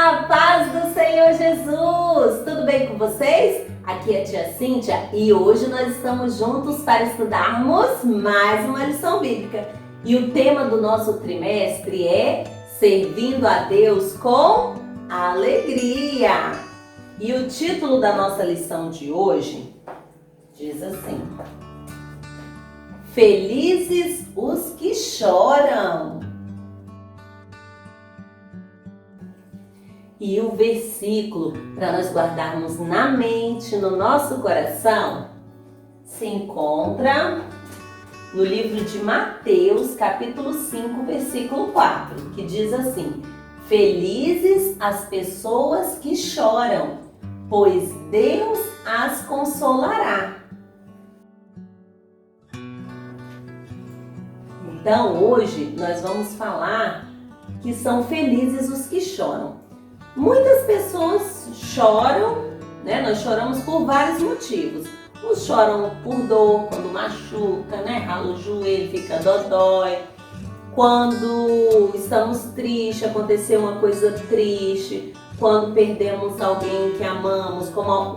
A paz do Senhor Jesus! Tudo bem com vocês? Aqui é a tia Cíntia e hoje nós estamos juntos para estudarmos mais uma lição bíblica. E o tema do nosso trimestre é Servindo a Deus com Alegria. E o título da nossa lição de hoje diz assim: Felizes os que choram. E o versículo para nós guardarmos na mente, no nosso coração, se encontra no livro de Mateus, capítulo 5, versículo 4, que diz assim: Felizes as pessoas que choram, pois Deus as consolará. Então, hoje nós vamos falar que são felizes os que choram. Muitas pessoas choram, né? Nós choramos por vários motivos. Uns choram por dor, quando machuca, né? Rala o joelho, fica dodói. Quando estamos tristes, aconteceu uma coisa triste. Quando perdemos alguém que amamos,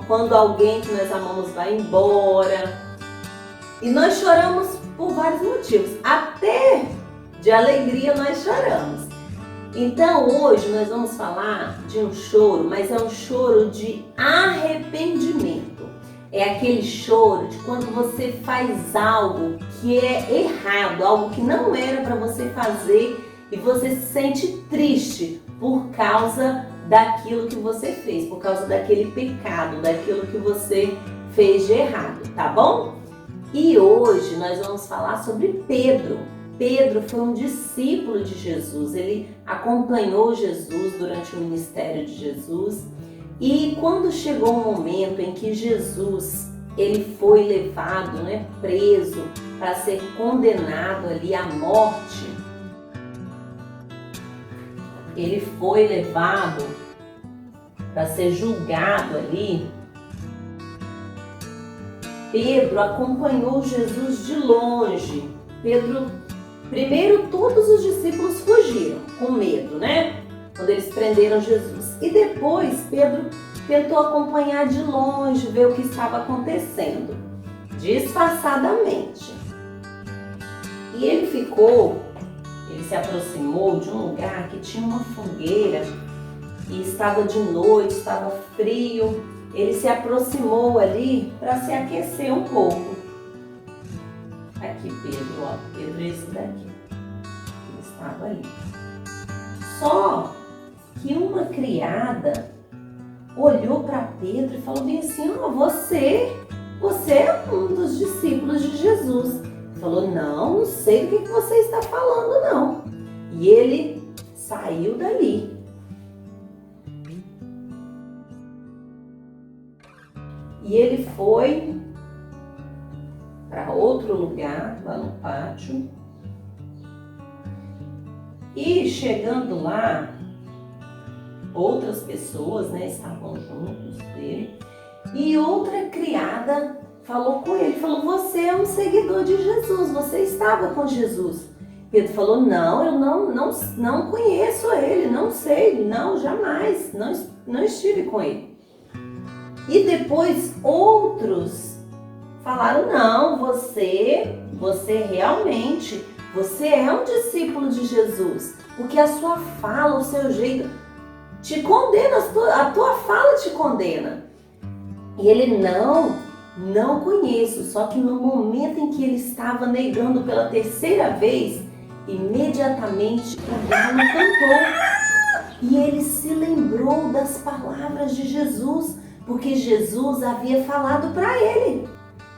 quando alguém que nós amamos vai embora. E nós choramos por vários motivos. Até de alegria nós choramos. Então hoje nós vamos falar de um choro, mas é um choro de arrependimento. É aquele choro de quando você faz algo que é errado, algo que não era para você fazer e você se sente triste por causa daquilo que você fez, por causa daquele pecado, daquilo que você fez de errado, tá bom? E hoje nós vamos falar sobre Pedro. Pedro foi um discípulo de Jesus, ele acompanhou Jesus durante o ministério de Jesus e quando chegou o momento em que Jesus ele foi levado, né, preso para ser condenado ali à morte, ele foi levado para ser julgado ali. Pedro acompanhou Jesus de longe. Primeiro, todos os discípulos fugiram com medo, né? Quando eles prenderam Jesus. E depois, Pedro tentou acompanhar de longe, ver o que estava acontecendo, disfarçadamente. E ele se aproximou de um lugar que tinha uma fogueira e estava de noite, estava frio. Ele se aproximou ali para se aquecer um pouco. Aqui Pedro, ó, Pedro é esse daqui, ele estava ali. Só que uma criada olhou para Pedro e falou bem assim: ó, você é um dos discípulos de Jesus. Ele falou: não sei do que você está falando não. E ele saiu dali. E ele foi para outro lugar, lá no pátio. E chegando lá, outras pessoas, né, estavam juntos dele. E outra criada falou com ele, falou: você é um seguidor de Jesus, você estava com Jesus. Pedro falou: não, eu não conheço ele, não sei, não, jamais, não estive com ele. E depois outros falaram: não, você realmente, você é um discípulo de Jesus, porque a sua fala, o seu jeito te condena, a tua fala te condena. E ele: não conheço. Só que no momento em que ele estava negando pela terceira vez, imediatamente o galo cantou. E ele se lembrou das palavras de Jesus, porque Jesus havia falado para ele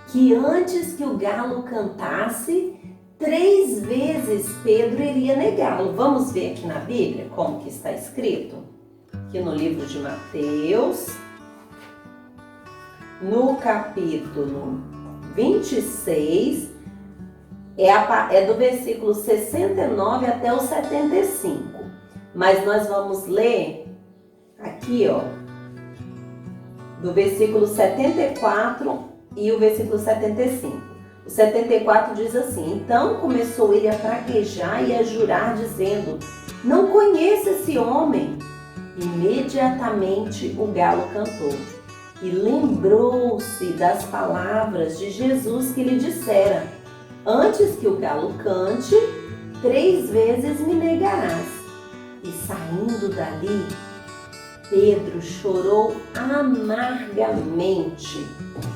que antes que o galo cantasse, 3 vezes Pedro iria negá-lo. Vamos ver aqui na Bíblia como que está escrito? Aqui no livro de Mateus, no capítulo 26, é do versículo 69 até o 75. Mas nós vamos ler aqui, ó, do versículo 74 e o versículo 75. O 74 diz assim: então começou ele a praguejar e a jurar, dizendo: não conheço esse homem. Imediatamente o galo cantou e lembrou-se das palavras de Jesus que lhe dissera: antes que o galo cante, 3 vezes me negarás. E saindo dali, Pedro chorou amargamente.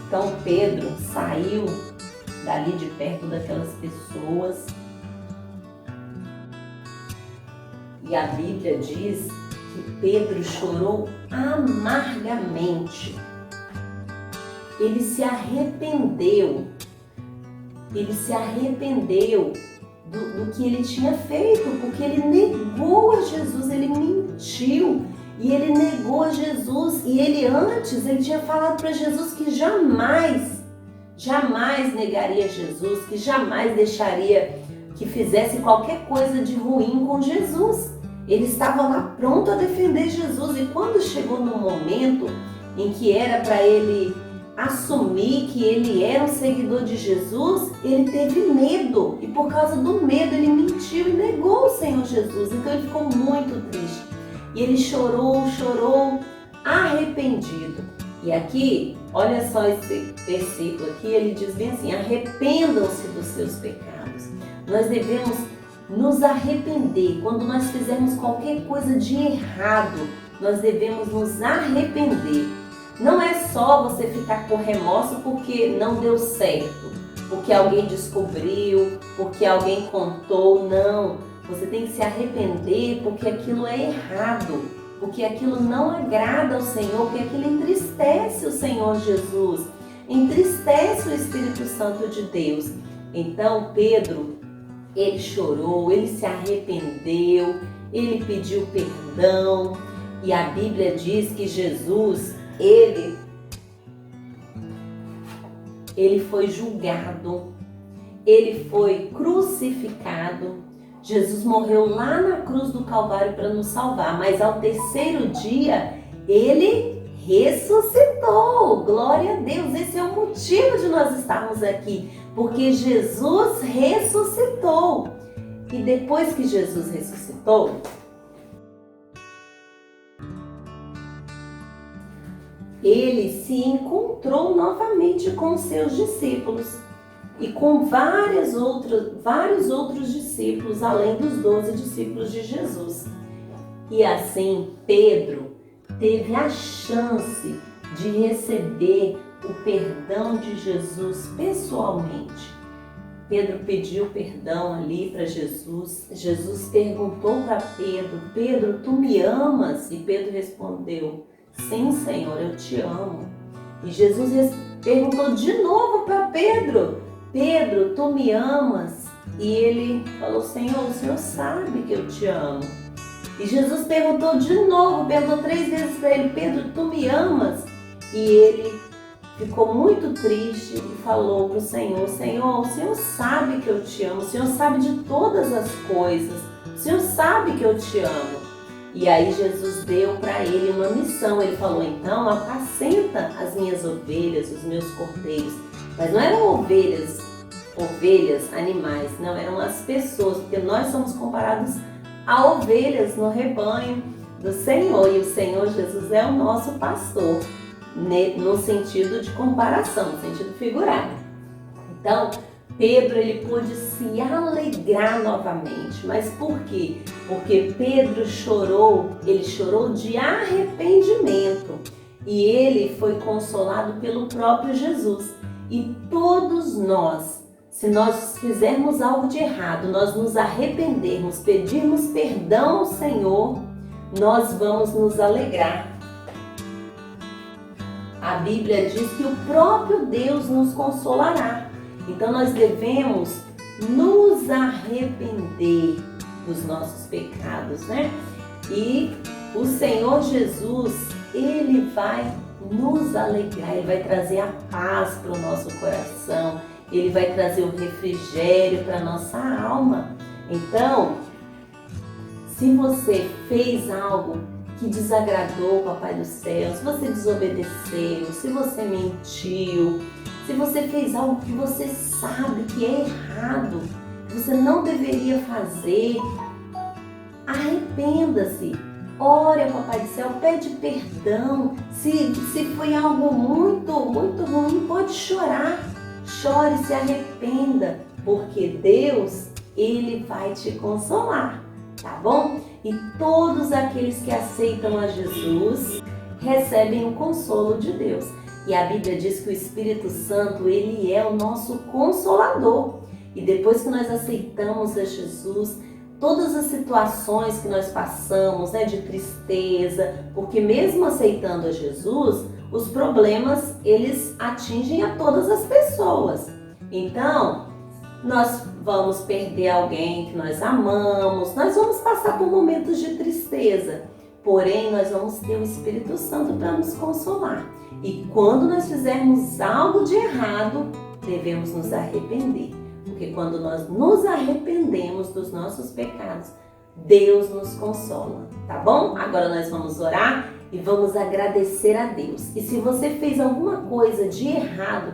Então Pedro saiu dali de perto daquelas pessoas. E a Bíblia diz que Pedro chorou amargamente. Ele se arrependeu. Ele se arrependeu do que ele tinha feito, porque ele negou a Jesus, ele mentiu. E ele negou a Jesus. E ele tinha falado para Jesus que jamais negaria Jesus, que jamais deixaria que fizesse qualquer coisa de ruim com Jesus. Ele estava lá pronto a defender Jesus. E quando chegou no momento em que era para ele assumir que ele era um seguidor de Jesus, ele teve medo. E por causa do medo ele mentiu e negou o Senhor Jesus. Então ele ficou muito triste. E ele chorou arrependido. E aqui, olha só esse versículo aqui, ele diz bem assim: arrependam-se dos seus pecados. Nós devemos nos arrepender. Quando nós fizermos qualquer coisa de errado, nós devemos nos arrepender. Não é só você ficar com remorso porque não deu certo, porque alguém descobriu, porque alguém contou. Não, você tem que se arrepender porque aquilo é errado, porque aquilo não agrada ao Senhor, porque aquilo entristece o Senhor Jesus, entristece o Espírito Santo de Deus. Então Pedro, ele chorou, ele se arrependeu, ele pediu perdão. E a Bíblia diz que Jesus, ele foi julgado, ele foi crucificado. Jesus morreu lá na cruz do Calvário para nos salvar, mas ao 3º dia ele ressuscitou. Glória a Deus, esse é o motivo de nós estarmos aqui, porque Jesus ressuscitou. E depois que Jesus ressuscitou, ele se encontrou novamente com seus discípulos e com vários outros discípulos, além dos 12 discípulos de Jesus. E assim, Pedro teve a chance de receber o perdão de Jesus pessoalmente. Pedro pediu perdão ali para Jesus. Jesus perguntou para Pedro: Pedro, tu me amas? E Pedro respondeu: sim, Senhor, eu te amo. E Jesus perguntou de novo para Pedro: Pedro, tu me amas? E ele falou: Senhor, o Senhor sabe que eu te amo. E Jesus perguntou de novo, perguntou 3 vezes para ele: Pedro, tu me amas? E ele ficou muito triste e falou para o Senhor: Senhor, o Senhor sabe que eu te amo, o Senhor sabe de todas as coisas, o Senhor sabe que eu te amo. E aí Jesus deu para ele uma missão. Ele falou: então apacenta as minhas ovelhas, os meus cordeiros. Mas não eram ovelhas, animais, não, eram as pessoas, porque nós somos comparados a ovelhas no rebanho do Senhor. E o Senhor Jesus é o nosso pastor, no sentido de comparação, no sentido figurado. Então, Pedro, ele pôde se alegrar novamente. Mas por quê? Porque Pedro ele chorou de arrependimento. E ele foi consolado pelo próprio Jesus. E todos nós, se nós fizermos algo de errado, nós nos arrependermos, pedirmos perdão ao Senhor, nós vamos nos alegrar. A Bíblia diz que o próprio Deus nos consolará. Então nós devemos nos arrepender dos nossos pecados, né? E o Senhor Jesus, ele vai nos alegrar, ele vai trazer a paz para o nosso coração, ele vai trazer o refrigério para a nossa alma. Então, se você fez algo que desagradou o Papai do Céu, se você desobedeceu, se você mentiu, se você fez algo que você sabe que é errado, que você não deveria fazer, arrependa-se, ore ao Papai do Céu, pede perdão. Se foi algo muito, muito ruim, pode chorar. Chore, se arrependa, porque Deus, Ele vai te consolar, tá bom? E todos aqueles que aceitam a Jesus recebem o consolo de Deus. E a Bíblia diz que o Espírito Santo, ele é o nosso consolador. E depois que nós aceitamos a Jesus, todas as situações que nós passamos, de tristeza, porque mesmo aceitando a Jesus, os problemas, eles atingem a todas as pessoas. Então, nós vamos perder alguém que nós amamos, nós vamos passar por momentos de tristeza, porém nós vamos ter o Espírito Santo para nos consolar. E quando nós fizermos algo de errado, devemos nos arrepender. Porque quando nós nos arrependemos dos nossos pecados, Deus nos consola, tá bom? Agora nós vamos orar e vamos agradecer a Deus. E se você fez alguma coisa de errado,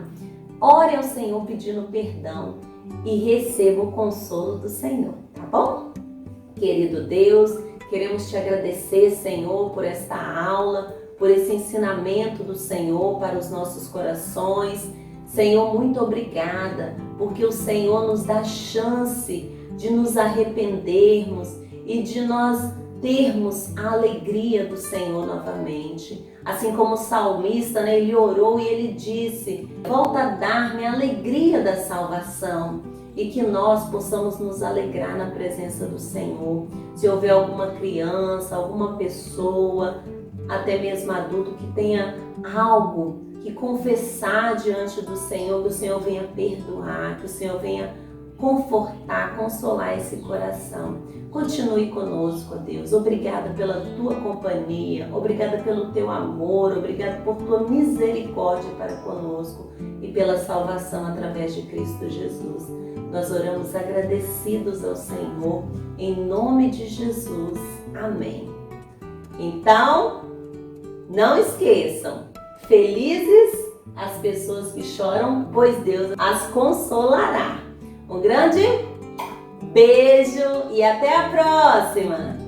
ore ao Senhor pedindo perdão e receba o consolo do Senhor, tá bom? Querido Deus, queremos te agradecer, Senhor, por esta aula, por esse ensinamento do Senhor para os nossos corações. Senhor, muito obrigada, porque o Senhor nos dá chance de nos arrependermos e de nós termos a alegria do Senhor novamente. Assim como o salmista, ele orou e ele disse: volta a dar-me a alegria da salvação. E que nós possamos nos alegrar na presença do Senhor. Se houver alguma criança, alguma pessoa, até mesmo adulto, que tenha algo que confessar diante do Senhor, que o Senhor venha perdoar, que o Senhor venha confortar, consolar esse coração. Continue conosco, ó Deus. Obrigada pela tua companhia, obrigada pelo teu amor, obrigada por tua misericórdia para conosco e pela salvação através de Cristo Jesus. Nós oramos agradecidos ao Senhor, em nome de Jesus. Amém. Então, não esqueçam, felizes as pessoas que choram, pois Deus as consolará. Um grande beijo e até a próxima!